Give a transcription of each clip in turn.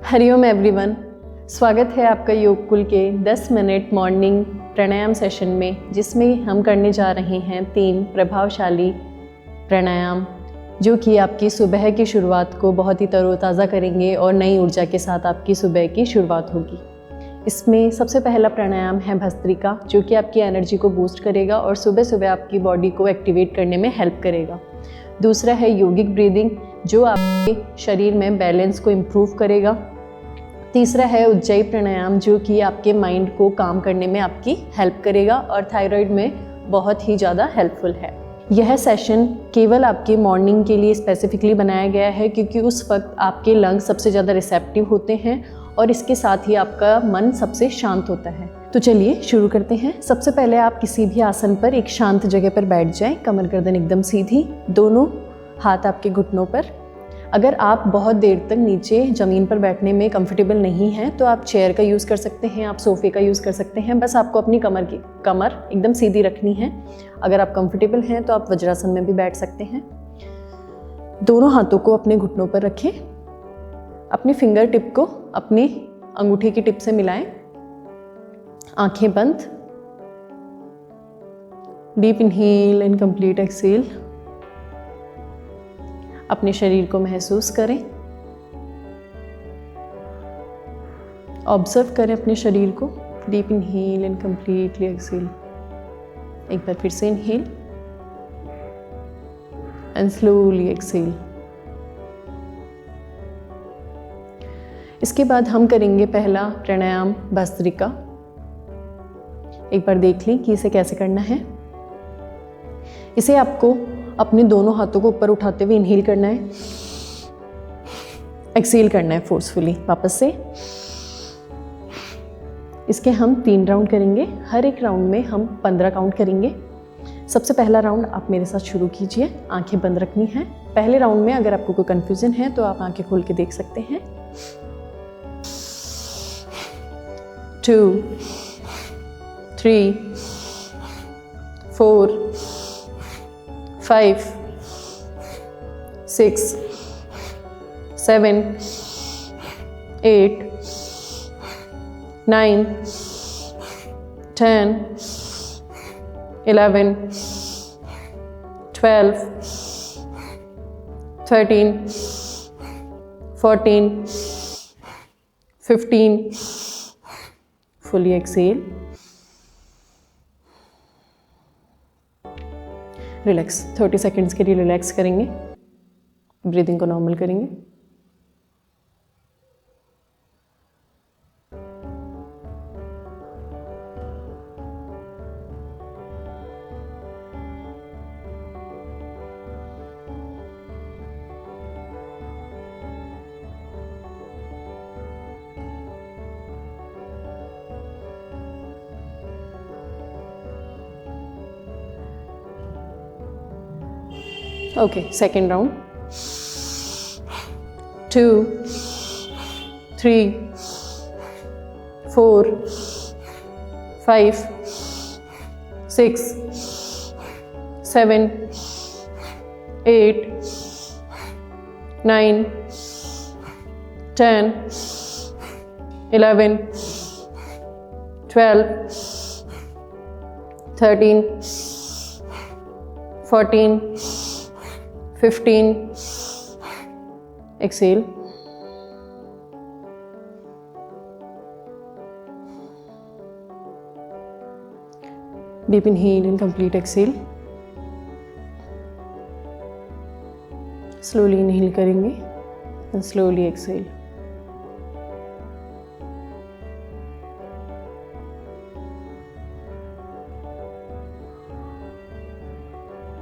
Hariom everyone, स्वागत है आपका योग कुल के 10 मिनट मॉर्निंग प्राणायाम सेशन में, जिसमें हम करने जा रहे हैं 3 प्रभावशाली प्राणायाम जो कि आपकी सुबह की शुरुआत को बहुत ही तरोताज़ा करेंगे और नई ऊर्जा के साथ आपकी सुबह की शुरुआत होगी। इसमें सबसे पहला प्राणायाम है भस्त्रिका, जो कि आपकी एनर्जी को बूस्ट करेगा और सुबह सुबह आपकी बॉडी को एक्टिवेट करने में हेल्प करेगा। दूसरा है योगिक ब्रीदिंग, जो आपके शरीर में बैलेंस को इम्प्रूव करेगा। तीसरा है उज्जयी प्राणायाम, जो कि आपके माइंड को काम करने में आपकी हेल्प करेगा और थायराइड में बहुत ही ज़्यादा हेल्पफुल है। यह सेशन केवल आपके मॉर्निंग के लिए स्पेसिफिकली बनाया गया है, क्योंकि उस वक्त आपके लंग्स सबसे ज़्यादा रिसेप्टिव होते हैं और इसके साथ ही आपका मन सबसे शांत होता है। तो चलिए शुरू करते हैं। सबसे पहले आप किसी भी आसन पर एक शांत जगह पर बैठ जाएं, कमर गर्दन एकदम सीधी, दोनों हाथ आपके घुटनों पर। अगर आप बहुत देर तक नीचे ज़मीन पर बैठने में कंफर्टेबल नहीं हैं तो आप चेयर का यूज़ कर सकते हैं, आप सोफ़े का यूज़ कर सकते हैं। बस आपको अपनी कमर एकदम सीधी रखनी है। अगर आप कंफर्टेबल हैं तो आप वज्रासन में भी बैठ सकते हैं। दोनों हाथों को अपने घुटनों पर रखें, अपनी फिंगर टिप को अपनी अंगूठे की टिप से मिलाएं, आंखें बंद, deep inhale and complete exhale. अपने शरीर को महसूस करें, ऑब्जर्व करें अपने शरीर को। Deep inhale and completely exhale. एक बार फिर से इनहेल एंड स्लोली एक्सहेल। इसके बाद हम करेंगे पहला प्राणायाम भस्त्रिका। एक बार देख लें कि इसे कैसे करना है। इसे आपको अपने दोनों हाथों को ऊपर उठाते हुए इनहेल करना है, एक्सहेल करना है फोर्सफुली वापस से। इसके हम 3 राउंड करेंगे, हर एक राउंड में हम 15 काउंट करेंगे। सबसे पहला राउंड आप मेरे साथ शुरू कीजिए, आंखें बंद रखनी है। पहले राउंड में अगर आपको कोई कंफ्यूजन है तो आप आंखें खोल के देख सकते हैं। 2 3 4 5 6 7 8 9 10 11 12 13 14 15 फुली एक्सहेल। रिलैक्स, 30 सेकेंड्स के लिए रिलैक्स करेंगे, ब्रीदिंग को नॉर्मल करेंगे। Okay, second round. 2 3 4 5 6 7 8 9 10 11 12 13 14 15 exhale। Deep inhale and complete exhale। slowly inhale करेंगे and slowly exhale।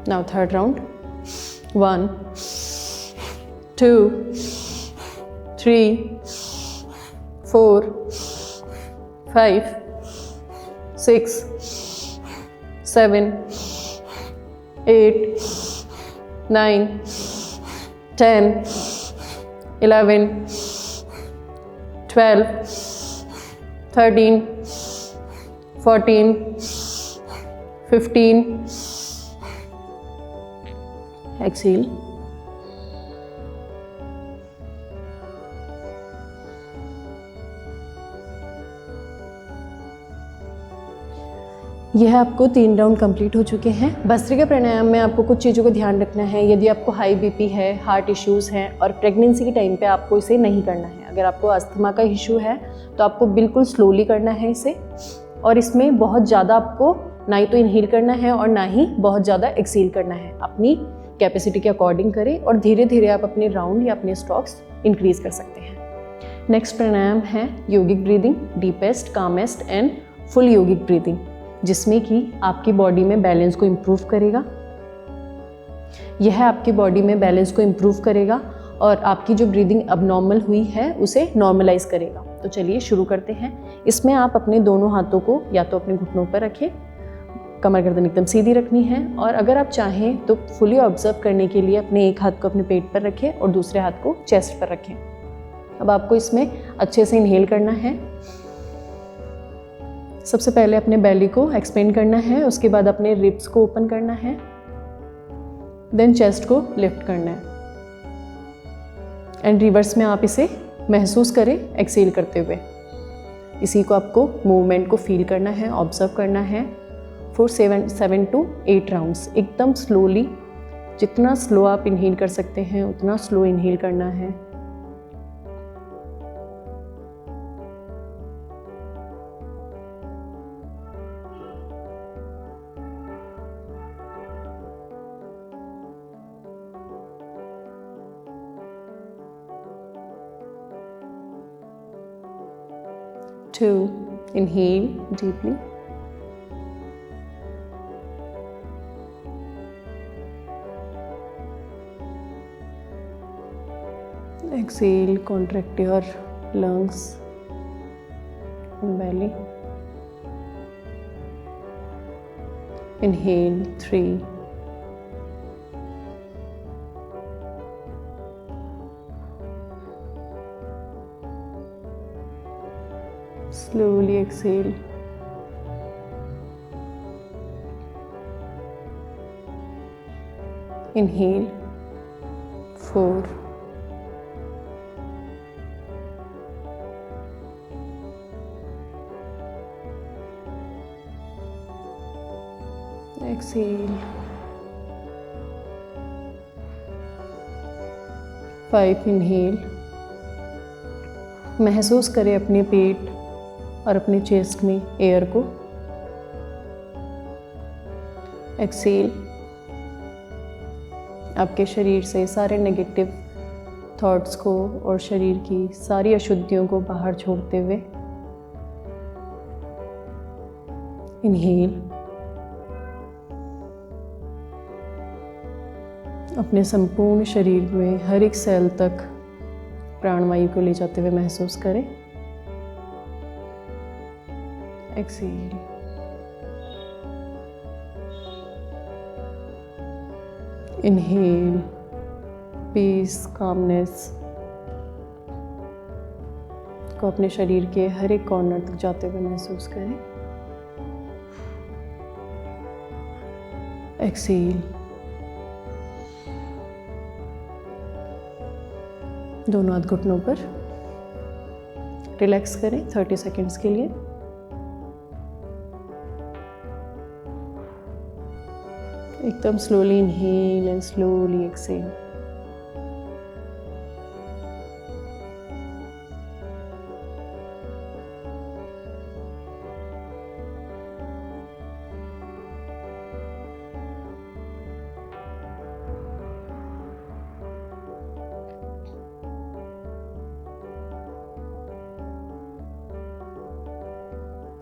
now third round। 1 2 3 4 5 6 7 8 9 10 11 12 13 14 15 exhale। यह आपको 3 राउंड कंप्लीट हो चुके हैं। भस्त्रिका प्राणायाम में आपको कुछ चीज़ों का ध्यान रखना है। यदि आपको हाई बीपी है, हार्ट इश्यूज़ हैं और प्रेगनेंसी के टाइम पे आपको इसे नहीं करना है। अगर आपको अस्थमा का इशू है तो आपको बिल्कुल स्लोली करना है इसे, और इसमें बहुत ज़्यादा आपको ना ही तो इनहेल करना है और ना ही बहुत ज़्यादा एक्सेल करना है। अपनी कैपेसिटी के अकॉर्डिंग करें और धीरे धीरे आप अपने राउंड या अपने स्टॉक्स इंक्रीज कर सकते हैं। नेक्स्ट प्राणायाम है yogic breathing, deepest, calmest and full yogic breathing, जिसमें कि आपकी बॉडी में बैलेंस को इम्प्रूव करेगा। यह आपकी बॉडी में बैलेंस को इम्प्रूव करेगा और आपकी जो ब्रीदिंग अबनॉर्मल हुई है उसे नॉर्मलाइज करेगा। तो चलिए शुरू करते हैं। इसमें आप अपने दोनों हाथों को या तो अपने घुटनों पर रखें, कमर गर्दन एकदम सीधी रखनी है, और अगर आप चाहें तो फुली ऑब्जर्व करने के लिए अपने एक हाथ को अपने पेट पर रखें और दूसरे हाथ को चेस्ट पर रखें। अब आपको इसमें अच्छे से इनहेल करना है। सबसे पहले अपने बेली को एक्सपेंड करना है, उसके बाद अपने रिब्स को ओपन करना है, देन चेस्ट को लिफ्ट करना है एंड रिवर्स में आप इसे महसूस करें एक्सेल करते हुए। इसी को आपको मूवमेंट को फील करना है, ऑब्जर्व करना है फॉर 7 to 8 राउंड्स, एकदम स्लोली। जितना स्लो आप इनहेल कर सकते हैं उतना स्लो इनहेल करना है। To inhale deeply, exhale, contract your lungs and belly. Inhale 3, slowly exhale. Inhale 4, exhale 5. Inhale, महसूस करें अपने पेट और अपने चेस्ट में एयर को। एक्सेल, आपके शरीर से सारे नेगेटिव थॉट्स को और शरीर की सारी अशुद्धियों को बाहर छोड़ते हुए। इनहेल, अपने संपूर्ण शरीर में हर एक सेल तक प्राणवायु को ले जाते हुए महसूस करें। एक्सेल, इनहेल, पीस, कामनेस को अपने शरीर के हर एक कॉर्नर तक जाते हुए महसूस करें। एक्सेल, दोनों हाथ घुटनों पर रिलैक्स करें 30 सेकेंड्स के लिए। एकदम slowly inhale and slowly exhale.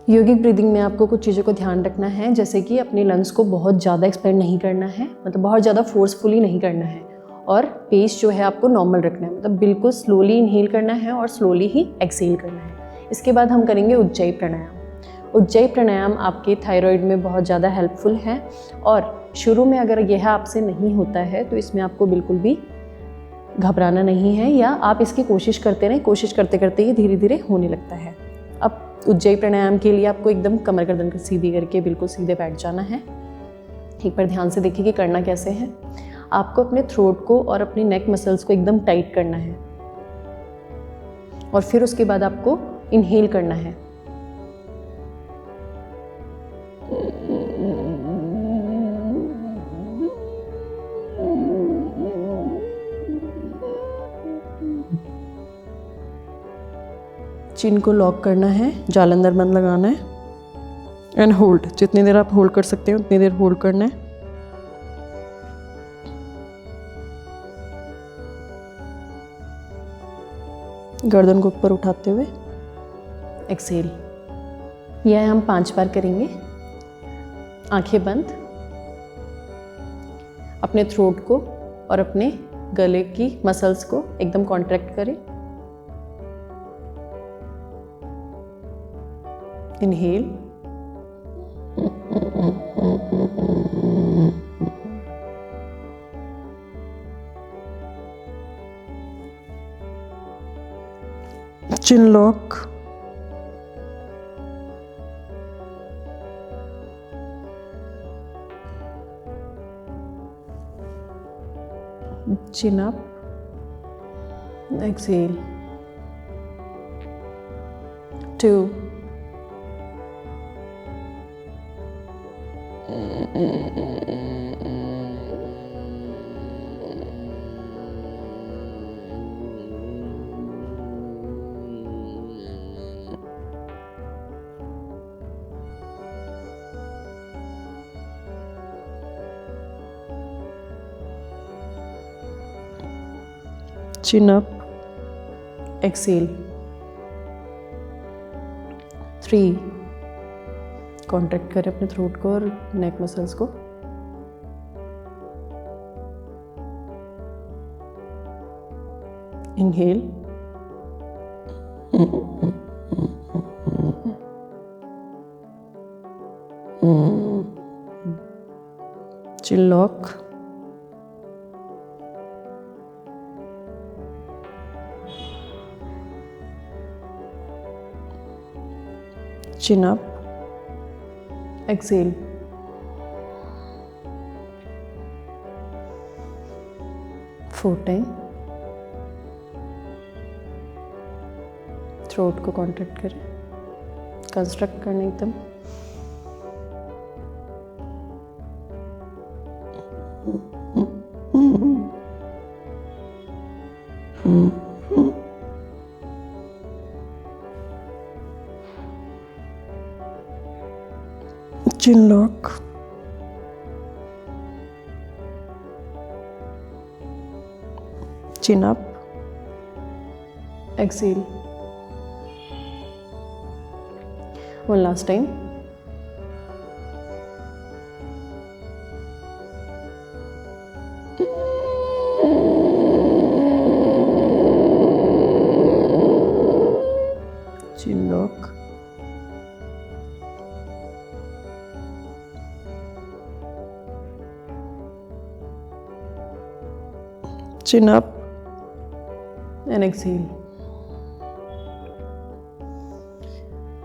योगिक ब्रीदिंग में आपको कुछ चीज़ों को ध्यान रखना है, जैसे कि अपने लंग्स को बहुत ज़्यादा एक्सपेंड नहीं करना है, मतलब बहुत ज़्यादा फोर्सफुली नहीं करना है, और पेस जो है आपको नॉर्मल रखना है, मतलब बिल्कुल स्लोली इनहेल करना है और स्लोली ही एक्सेल करना है। इसके बाद हम करेंगे उज्जयी प्राणायाम। उज्जयी प्राणायाम आपके थायराइड में बहुत ज़्यादा हेल्पफुल है, और शुरू में अगर यह आपसे नहीं होता है तो इसमें आपको बिल्कुल भी घबराना नहीं है, या आप इसकी कोशिश करते रहें। कोशिश करते करते ये धीरे धीरे होने लगता है। अब उज्जयी प्राणायाम के लिए आपको एकदम कमर गर्दन को सीधी करके बिल्कुल सीधे बैठ जाना है। एक बार ध्यान से देखिए कि करना कैसे है। आपको अपने थ्रोट को और अपने नेक मसल्स को एकदम टाइट करना है, और फिर उसके बाद आपको इनहेल करना है। चिन को लॉक करना है, जालंधर बंद लगाना है एंड होल्ड। जितनी देर आप होल्ड कर सकते हैं उतनी देर होल्ड करना है। गर्दन को ऊपर उठाते हुए एक्सेल। यह हम 5 बार करेंगे। आंखें बंद। अपने थ्रोट को और अपने गले की मसल्स को एकदम कॉन्ट्रैक्ट करें। Inhale, chin lock, chin up, exhale, 2, chin up, exhale, 3, contract करें अपने थ्रोट को और नेक मसल्स को। Inhale, chin lock, chin up, exhale, 4 time. Throat को कॉन्ट्रैक्ट करें, कंस्ट्रक्ट करना एकदम। Chin lock, chin up, exhale. One last time. Chin lock. Chin up and exhale.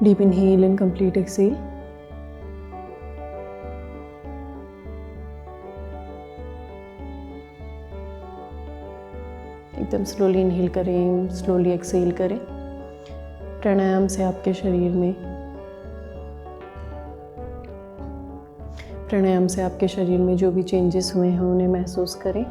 Deep inhale and complete exhale. एकदम slowly inhale करें, slowly exhale करें। प्राणायाम से आपके शरीर में जो भी चेंजेस हुए हैं उन्हें महसूस करें।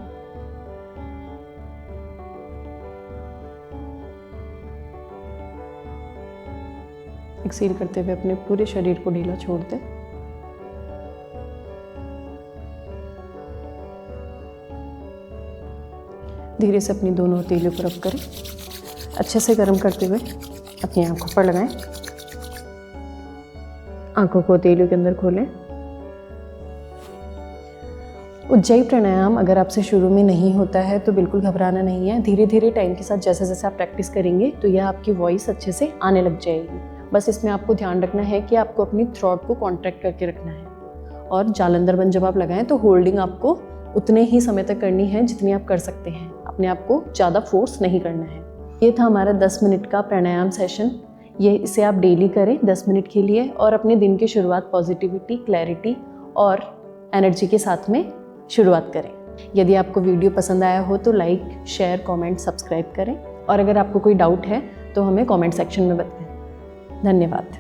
एक्सहेल करते हुए अपने पूरे शरीर को ढीला छोड़ दें। धीरे से अपनी दोनों हथेलियों पर रब करें। अच्छे से गर्म करते हुए अपनी आंखों पर लगाएं। आंखों को हथेलियों के अंदर खोलें। उज्जाई प्राणायाम अगर आपसे शुरू में नहीं होता है तो बिल्कुल घबराना नहीं है। धीरे धीरे टाइम के साथ जैसे जैसे आप प्रैक्टिस करेंगे तो यह आपकी वॉइस अच्छे से आने लग जाएगी। बस इसमें आपको ध्यान रखना है कि आपको अपनी थ्रोट को कॉन्ट्रैक्ट करके रखना है और जालंधर बंद जब आप लगाएं तो होल्डिंग आपको उतने ही समय तक करनी है जितनी आप कर सकते हैं। अपने आप को ज़्यादा फोर्स नहीं करना है। ये था हमारा 10 मिनट का प्राणायाम सेशन। इसे आप डेली करें 10 मिनट के लिए और अपने दिन की शुरुआत पॉजिटिविटी, क्लैरिटी और एनर्जी के साथ में शुरुआत करें। यदि आपको वीडियो पसंद आया हो तो लाइक, शेयर, कमेंट, सब्सक्राइब करें और अगर आपको कोई डाउट है तो हमें कमेंट सेक्शन में बताएं। धन्यवाद।